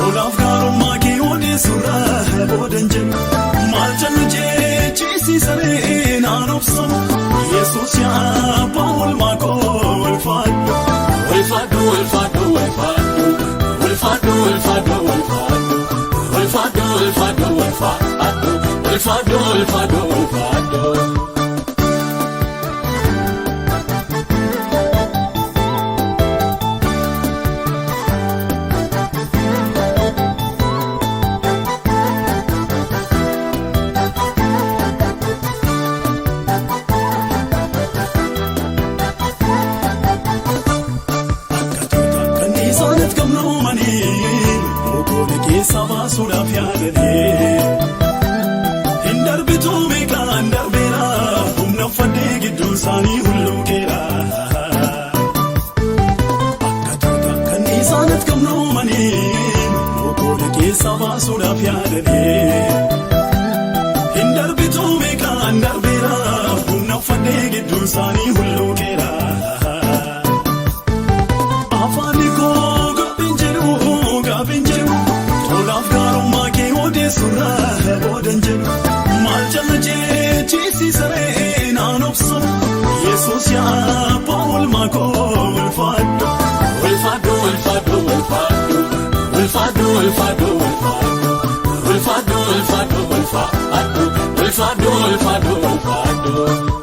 tolaaf gaarummaa kee odeessuurraa boodan jedhu maal jallu jechiisisaree naan obsa Yesuus yaa abbaa oolmaa koo ulfaadhu ulfaadhu ulfaadhu ulfaadhu ulfaadhu ulfaadhu ulfaadhu ulfaadhu ulfaadhu ulfaadhu ulfaadhu ulfaadhu. Isaaniif gamnoomanii okoole keessa baasuudhaaf yaadanii hin darbituu beekaan darbeera humna uffadhee gidduu isaanii hulluuqeera. Akka tuuta kan isaaniif gamnoomanii okoole keessa baasuudhaaf yaadanii hin darbituu beekaan darbeera humna uffadhee gidduu isaanii hulluuqeera. Tolaaf gaarummaa kee odeessuurraa boodan jedhu maal jala jechiisisaree naan obsa Yesuus yaa abbaa oolmaa koo ulfaadhu ulfaadhu ulfaadhu ulfaadhu ulfaadhu ulfaadhu ulfaadhu ulfaadhu ulfaadhu ulfaadhu ulfaadhu ulfaadhu ulfaadhu.